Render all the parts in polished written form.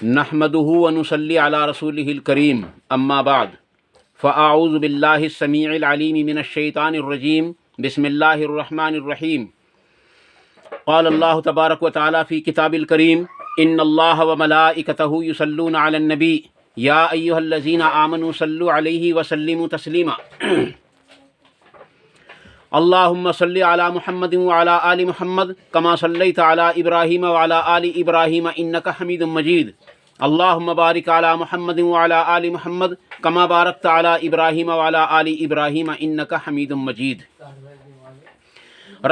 نحمده ونصلي على رسوله الكريم اما بعد فاعوذ بالله السميع العليم من الشيطان الرجيم بسم الله الرحمن الرحيم قال الله تبارك وتعالى في كتاب الكريم ان الله وملائكته يصلون على النبي يا ايها الذين آمنوا صلوا عليه وسلموا تسليما اللهم صل على محمد وعلى آل محمد كما صليت على إبراهيم وعلى آل إبراهيم إنك حميد مجيد اللهم بارك على محمد وعلى آل محمد كما باركت على إبراهيم وعلى آل إبراهيم إنك حميد مجيد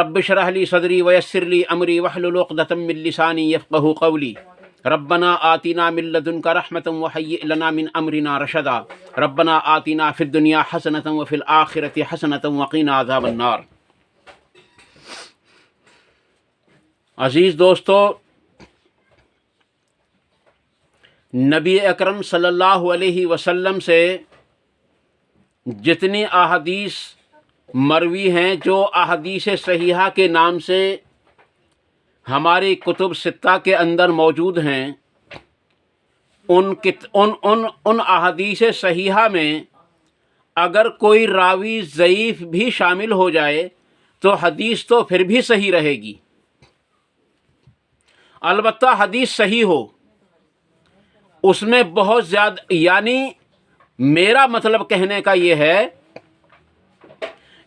رب اشرح لي صدري ويسر لي أمري واحلل عقدة من لساني يفقهوا قولي ربنا آتنا من لدنك رحمة وهيئ لنا من أمرنا رشدا ربنا آتنا في الدنيا حسنة وفي الآخرة حسنة وقنا عذاب النار۔ عزیز دوستو، نبی اکرم صلی اللہ علیہ وسلم سے جتنی احادیث مروی ہیں، جو احادیث صحیحہ کے نام سے ہماری کتب ستہ کے اندر موجود ہیں، ان احادیث صحیحہ میں اگر کوئی راوی ضعیف بھی شامل ہو جائے تو حدیث تو پھر بھی صحیح رہے گی، البتہ حدیث صحیح ہو اس میں بہت زیادہ، یعنی میرا مطلب کہنے کا یہ ہے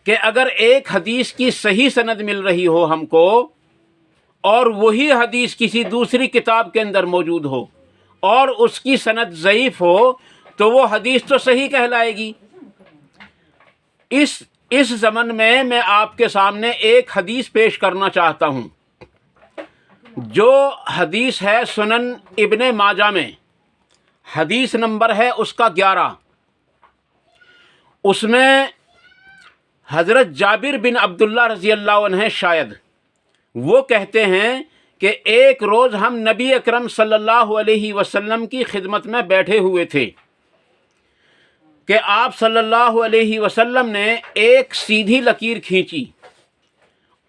کہ اگر ایک حدیث کی صحیح سند مل رہی ہو ہم کو اور وہی حدیث کسی دوسری کتاب کے اندر موجود ہو اور اس کی سند ضعیف ہو تو وہ حدیث تو صحیح کہلائے گی۔ اس ضمن میں آپ کے سامنے ایک حدیث پیش کرنا چاہتا ہوں، جو حدیث ہے سنن ابن ماجہ میں، حدیث نمبر ہے اس کا 11۔ اس میں حضرت جابر بن عبداللہ رضی اللہ عنہ شاید وہ کہتے ہیں کہ ایک روز ہم نبی اکرم صلی اللہ علیہ وسلم کی خدمت میں بیٹھے ہوئے تھے کہ آپ صلی اللہ علیہ وسلم نے ایک سیدھی لکیر کھینچی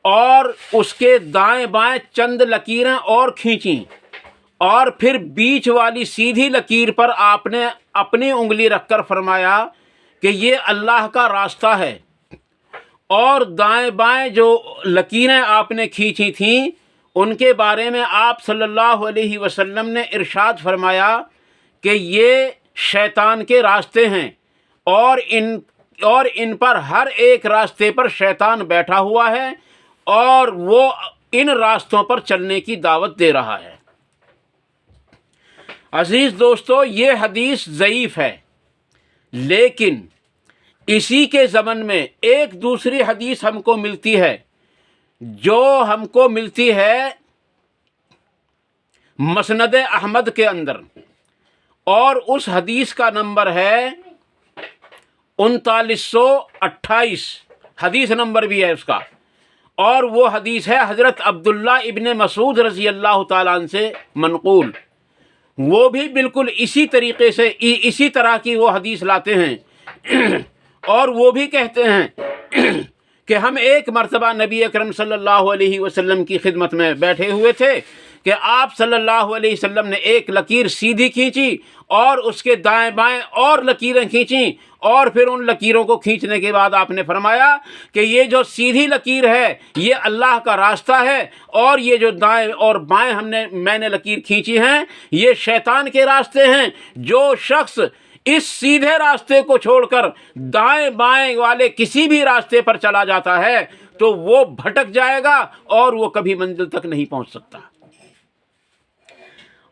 اور اس کے دائیں بائیں چند لکیریں اور کھینچیں، اور پھر بیچ والی سیدھی لکیر پر آپ نے اپنی انگلی رکھ کر فرمایا کہ یہ اللہ کا راستہ ہے، اور دائیں بائیں جو لکیریں آپ نے کھینچی تھیں ان کے بارے میں آپ صلی اللہ علیہ وسلم نے ارشاد فرمایا کہ یہ شیطان کے راستے ہیں، اور ان پر ہر ایک راستے پر شیطان بیٹھا ہوا ہے اور وہ ان راستوں پر چلنے کی دعوت دے رہا ہے۔ عزیز دوستو، یہ حدیث ضعیف ہے، لیکن اسی کے ضمن میں ایک دوسری حدیث ہم کو ملتی ہے، جو ہم کو ملتی ہے مسند احمد کے اندر، اور اس حدیث کا نمبر ہے 3928، حدیث نمبر بھی ہے اس کا، اور وہ حدیث ہے حضرت عبداللہ ابن مسعود رضی اللہ تعالیٰ عنہ سے منقول۔ وہ بھی بالکل اسی طریقے سے اسی طرح کی وہ حدیث لاتے ہیں، اور وہ بھی کہتے ہیں کہ ہم ایک مرتبہ نبی اکرم صلی اللہ علیہ وسلم کی خدمت میں بیٹھے ہوئے تھے کہ آپ صلی اللہ علیہ وسلم نے ایک لکیر سیدھی کھینچی اور اس کے دائیں بائیں اور لکیریں کھینچیں، اور پھر ان لکیروں کو کھینچنے کے بعد آپ نے فرمایا کہ یہ جو سیدھی لکیر ہے یہ اللہ کا راستہ ہے، اور یہ جو دائیں اور بائیں میں نے لکیر کھینچی ہیں یہ شیطان کے راستے ہیں۔ جو شخص اس سیدھے راستے کو چھوڑ کر دائیں بائیں والے کسی بھی راستے پر چلا جاتا ہے تو وہ بھٹک جائے گا اور وہ کبھی منزل تک نہیں پہنچ سکتا۔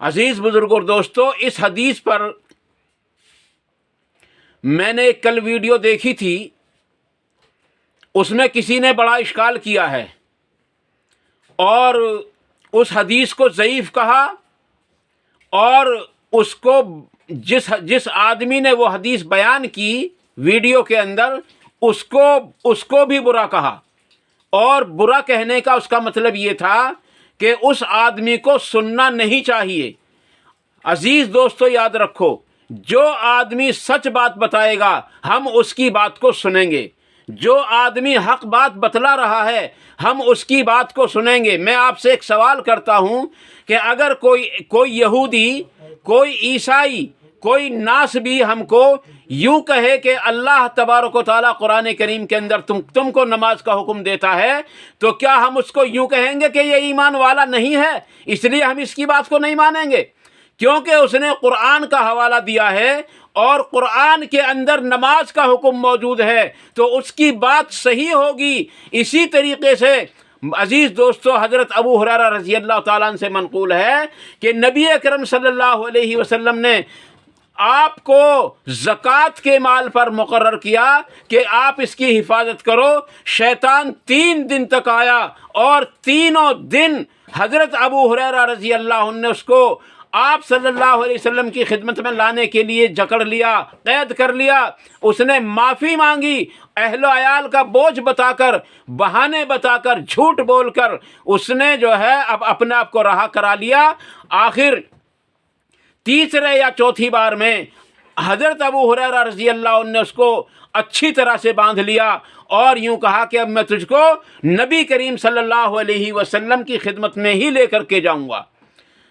عزیز بزرگوں اور دوستو، اس حدیث پر میں نے کل ویڈیو دیکھی تھی، اس میں کسی نے بڑا اشکال کیا ہے اور اس حدیث کو ضعیف کہا، اور اس کو جس آدمی نے وہ حدیث بیان کی ویڈیو کے اندر اس کو بھی برا کہا، اور برا کہنے کا اس کا مطلب یہ تھا کہ اس آدمی کو سننا نہیں چاہیے۔ عزیز دوستو، یاد رکھو، جو آدمی سچ بات بتائے گا ہم اس کی بات کو سنیں گے، جو آدمی حق بات بتلا رہا ہے ہم اس کی بات کو سنیں گے۔ میں آپ سے ایک سوال کرتا ہوں کہ اگر کوئی یہودی کوئی عیسائی کوئی ناس بھی ہم کو یوں کہے کہ اللہ تبارک و تعالیٰ قرآن کریم کے اندر تم کو نماز کا حکم دیتا ہے، تو کیا ہم اس کو یوں کہیں گے کہ یہ ایمان والا نہیں ہے، اس لیے ہم اس کی بات کو نہیں مانیں گے؟ کیونکہ اس نے قرآن کا حوالہ دیا ہے اور قرآن کے اندر نماز کا حکم موجود ہے، تو اس کی بات صحیح ہوگی۔ اسی طریقے سے عزیز دوستو، حضرت ابو ہریرہ رضی اللہ تعالیٰ عنہ سے منقول ہے کہ نبی اکرم صلی اللہ علیہ وسلم نے آپ کو زکوٰۃ کے مال پر مقرر کیا کہ آپ اس کی حفاظت کرو۔ شیطان 3 دن تک آیا اور تینوں دن حضرت ابو ہریرہ رضی اللہ عنہ نے اس کو آپ صلی اللہ علیہ وسلم کی خدمت میں لانے کے لیے جکڑ لیا، قید کر لیا۔ اس نے معافی مانگی، اہل و عیال کا بوجھ بتا کر، بہانے بتا کر، جھوٹ بول کر اس نے جو ہے اب اپنے آپ کو رہا کرا لیا۔ آخر تیسرے یا چوتھی بار میں حضرت ابو ہریرہ رضی اللہ عنہ نے اس کو اچھی طرح سے باندھ لیا اور یوں کہا کہ اب میں تجھ کو نبی کریم صلی اللہ علیہ وسلم کی خدمت میں ہی لے کر کے جاؤں گا۔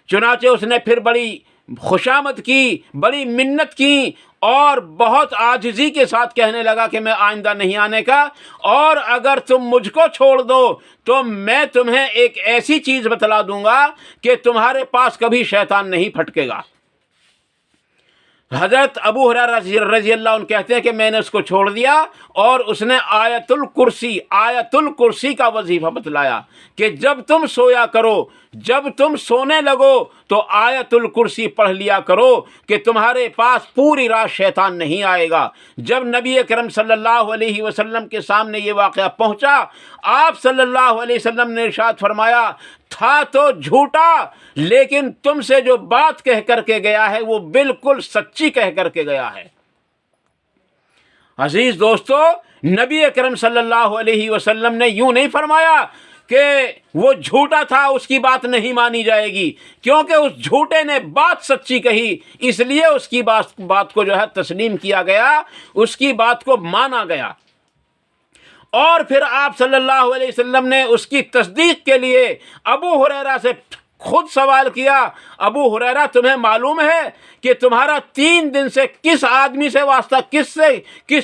چنانچہ اس نے پھر بڑی خوشامد کی، بڑی منت کی اور بہت عاجزی کے ساتھ کہنے لگا کہ میں آئندہ نہیں آنے کا، اور اگر تم مجھ کو چھوڑ دو تو میں تمہیں ایک ایسی چیز بتلا دوں گا کہ تمہارے پاس کبھی شیطان نہیں پھٹکے گا۔ حضرت ابو ہریرہ رضی اللہ عنہ کہتے ہیں کہ میں نے اس کو چھوڑ دیا اور اس نے آیت الکرسی کا وظیفہ بتلایا کہ جب تم سویا کرو، جب تم سونے لگو تو آیت الکرسی پڑھ لیا کرو کہ تمہارے پاس پوری رات شیطان نہیں آئے گا۔ جب نبی اکرم صلی اللہ علیہ وسلم کے سامنے یہ واقعہ پہنچا، آپ صلی اللہ علیہ وسلم نے ارشاد فرمایا، تھا تو جھوٹا لیکن تم سے جو بات کہہ کر کے گیا ہے وہ بالکل سچی کہہ کر کے گیا ہے۔ عزیز دوستو، نبی اکرم صلی اللہ علیہ وسلم نے یوں نہیں فرمایا کہ وہ جھوٹا تھا، اس کی بات نہیں مانی جائے گی، کیونکہ اس جھوٹے نے بات سچی کہی، اس لیے اس کی بات کو جو ہے تسلیم کیا گیا، اس کی بات کو مانا گیا۔ اور پھر آپ صلی اللہ علیہ وسلم نے اس کی تصدیق کے لیے ابو ہریرہ سے خود سوال کیا، ابو ہریرہ تمہیں معلوم ہے کہ تمہارا 3 دن سے کس آدمی سے واسطہ، کس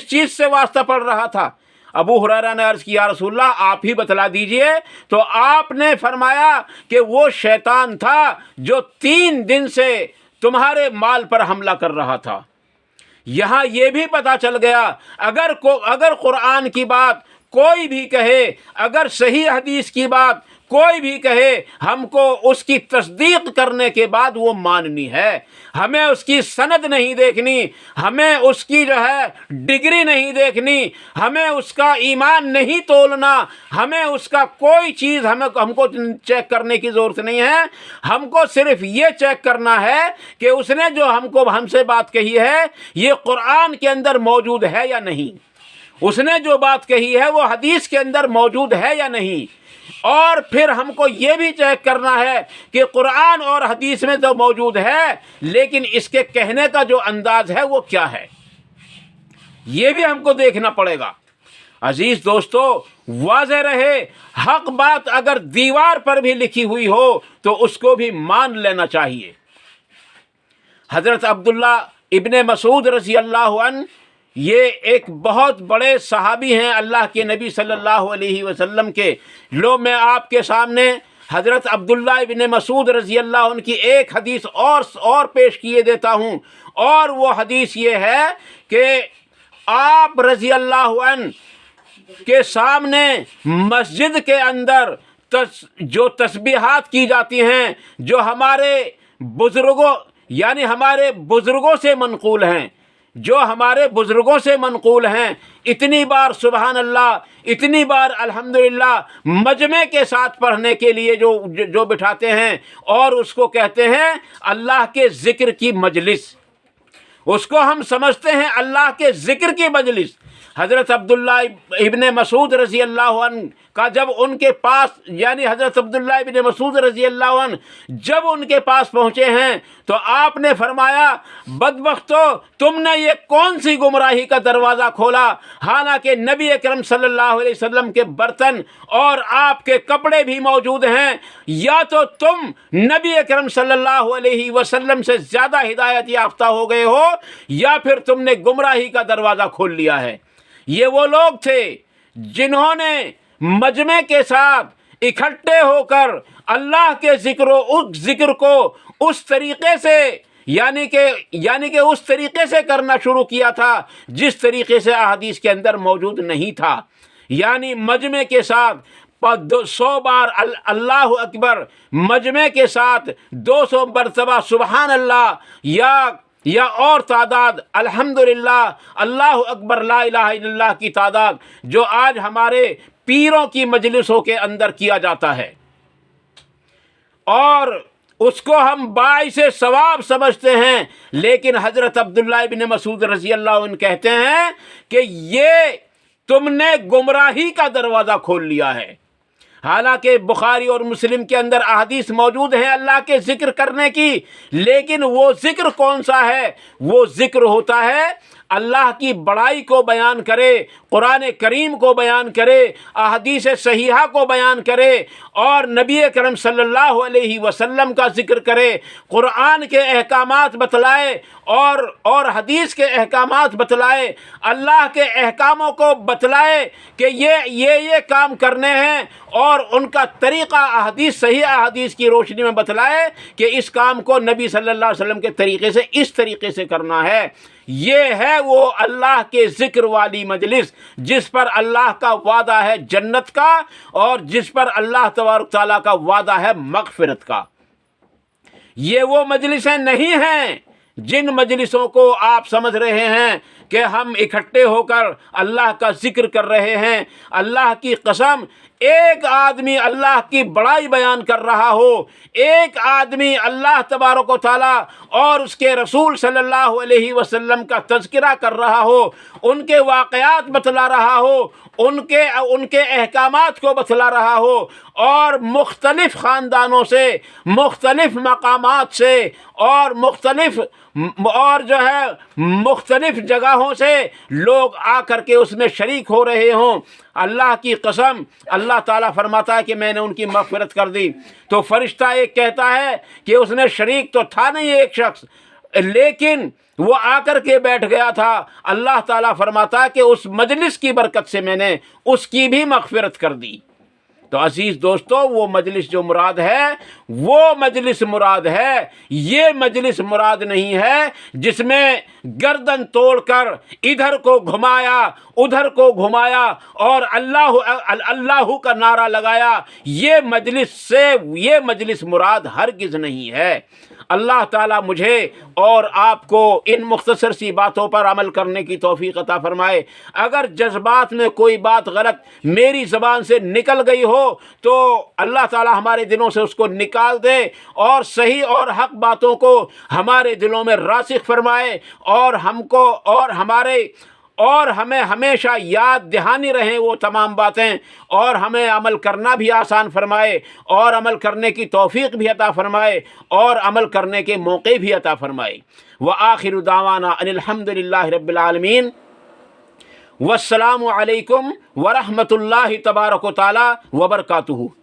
چیز سے واسطہ پڑ رہا تھا؟ ابو ہریرہ نے عرض کیا، رسول اللہ آپ ہی بتلا دیجئے۔ تو آپ نے فرمایا کہ وہ شیطان تھا جو 3 دن سے تمہارے مال پر حملہ کر رہا تھا۔ یہاں یہ بھی پتہ چل گیا، اگر قرآن کی بات کوئی بھی کہے، اگر صحیح حدیث کی بات کوئی بھی کہے، ہم کو اس کی تصدیق کرنے کے بعد وہ ماننی ہے۔ ہمیں اس کی سند نہیں دیکھنی، ہمیں اس کی جو ہے ڈگری نہیں دیکھنی، ہمیں اس کا ایمان نہیں تولنا، ہمیں اس کا کوئی چیز ہم کو چیک کرنے کی ضرورت نہیں ہے۔ ہم کو صرف یہ چیک کرنا ہے کہ اس نے جو ہم سے بات کہی ہے یہ قرآن کے اندر موجود ہے یا نہیں، اس نے جو بات کہی ہے وہ حدیث کے اندر موجود ہے یا نہیں۔ اور پھر ہم کو یہ بھی چیک کرنا ہے کہ قرآن اور حدیث میں تو موجود ہے، لیکن اس کے کہنے کا جو انداز ہے وہ کیا ہے، یہ بھی ہم کو دیکھنا پڑے گا۔ عزیز دوستو، واضح رہے، حق بات اگر دیوار پر بھی لکھی ہوئی ہو تو اس کو بھی مان لینا چاہیے۔ حضرت عبداللہ ابن مسعود رضی اللہ عنہ یہ ایک بہت بڑے صحابی ہیں اللہ کے نبی صلی اللہ علیہ وسلم کے۔ لو میں آپ کے سامنے حضرت عبداللہ ابن مسعود رضی اللہ عنہ کی ایک حدیث اور پیش کیے دیتا ہوں، اور وہ حدیث یہ ہے کہ آپ رضی اللہ عنہ کے سامنے مسجد کے اندر جو تسبیحات کی جاتی ہیں، جو ہمارے بزرگوں یعنی ہمارے بزرگوں سے منقول ہیں، اتنی بار سبحان اللہ، اتنی بار الحمدللہ مجمع کے ساتھ پڑھنے کے لیے جو بٹھاتے ہیں، اور اس کو کہتے ہیں اللہ کے ذکر کی مجلس، اس کو ہم سمجھتے ہیں اللہ کے ذکر کی مجلس۔ حضرت عبداللہ ابن مسعود رضی اللہ عنہ کا جب ان کے پاس یعنی حضرت عبداللہ ابن مسعود رضی اللہ عنہ جب ان کے پاس پہنچے ہیں تو آپ نے فرمایا بدبختو تم نے یہ کون سی گمراہی کا دروازہ کھولا، حالانکہ نبی اکرم صلی اللہ علیہ وسلم کے برتن اور آپ کے کپڑے بھی موجود ہیں، یا تو تم نبی اکرم صلی اللہ علیہ وسلم سے زیادہ ہدایت یافتہ ہو گئے ہو یا پھر تم نے گمراہی کا دروازہ کھول لیا ہے۔ یہ وہ لوگ تھے جنہوں نے مجمع کے ساتھ اکٹھے ہو کر اللہ کے ذکر کو اس طریقے سے یعنی کہ اس طریقے سے کرنا شروع کیا تھا جس طریقے سے احادیث کے اندر موجود نہیں تھا، یعنی مجمع کے ساتھ 100 بار اللہ اکبر، مجمع کے ساتھ 200 مرتبہ سبحان اللہ یا اور تعداد الحمدللہ اللہ اکبر لا الہ الا اللہ کی تعداد جو آج ہمارے پیروں کی مجلسوں کے اندر کیا جاتا ہے، اور اس کو ہم باعث ثواب سمجھتے ہیں، لیکن حضرت عبداللہ ابن مسعود رضی اللہ عنہ کہتے ہیں کہ یہ تم نے گمراہی کا دروازہ کھول لیا ہے۔ حالانکہ بخاری اور مسلم کے اندر احادیث موجود ہیں اللہ کے ذکر کرنے کی، لیکن وہ ذکر کون سا ہے؟ وہ ذکر ہوتا ہے اللہ کی بڑائی کو بیان کرے، قرآن کریم کو بیان کرے، احادیث صحیحہ کو بیان کرے، اور نبی اکرم صلی اللہ علیہ وسلم کا ذکر کرے، قرآن کے احکامات بتلائے اور حدیث کے احکامات بتلائے، اللہ کے احکاموں کو بتلائے کہ یہ کام کرنے ہیں، اور ان کا طریقہ صحیح احادیث کی روشنی میں بتلائے کہ اس کام کو نبی صلی اللہ علیہ وسلم کے طریقے سے اس طریقے سے کرنا ہے۔ یہ ہے وہ اللہ کے ذکر والی مجلس جس پر اللہ کا وعدہ ہے جنت کا، اور جس پر اللہ تبارک تعالیٰ کا وعدہ ہے مغفرت کا۔ یہ وہ مجلسیں نہیں ہیں جن مجلسوں کو آپ سمجھ رہے ہیں کہ ہم اکٹھے ہو کر اللہ کا ذکر کر رہے ہیں۔ اللہ کی قسم، ایک آدمی اللہ کی بڑائی بیان کر رہا ہو، ایک آدمی اللہ تبارک و تعالیٰ اور اس کے رسول صلی اللہ علیہ وسلم کا تذکرہ کر رہا ہو، ان کے واقعات بتلا رہا ہو، ان کے احکامات کو بتلا رہا ہو، اور مختلف خاندانوں سے، مختلف مقامات سے اور مختلف جگہوں سے لوگ آ کر کے اس میں شریک ہو رہے ہوں، اللہ کی قسم اللہ تعالیٰ فرماتا ہے کہ میں نے ان کی مغفرت کر دی۔ تو فرشتہ ایک کہتا ہے کہ اس نے شریک تو تھا نہیں ایک شخص، لیکن وہ آ کر کے بیٹھ گیا تھا۔ اللہ تعالیٰ فرماتا ہے کہ اس مجلس کی برکت سے میں نے اس کی بھی مغفرت کر دی۔ تو عزیز دوستو، وہ مجلس جو مراد ہے وہ مجلس مراد ہے، یہ مجلس مراد نہیں ہے جس میں گردن توڑ کر ادھر کو گھمایا ادھر کو گھمایا اور اللہ کا نعرہ لگایا۔ یہ مجلس مراد ہرگز نہیں ہے۔ اللہ تعالیٰ مجھے اور آپ کو ان مختصر سی باتوں پر عمل کرنے کی توفیق عطا فرمائے۔ اگر جذبات میں کوئی بات غلط میری زبان سے نکل گئی ہو تو اللہ تعالیٰ ہمارے دلوں سے اس کو نکال دے، اور صحیح اور حق باتوں کو ہمارے دلوں میں راسخ فرمائے، اور ہمیں ہمیشہ یاد دہانی رہیں وہ تمام باتیں، اور ہمیں عمل کرنا بھی آسان فرمائے، اور عمل کرنے کی توفیق بھی عطا فرمائے، اور عمل کرنے کے موقع بھی عطا فرمائے۔ وآخر دعوانا ان الحمد للہ رب العالمین، والسلام علیکم ورحمۃ اللہ تبارک و تعالی وبرکاتہ۔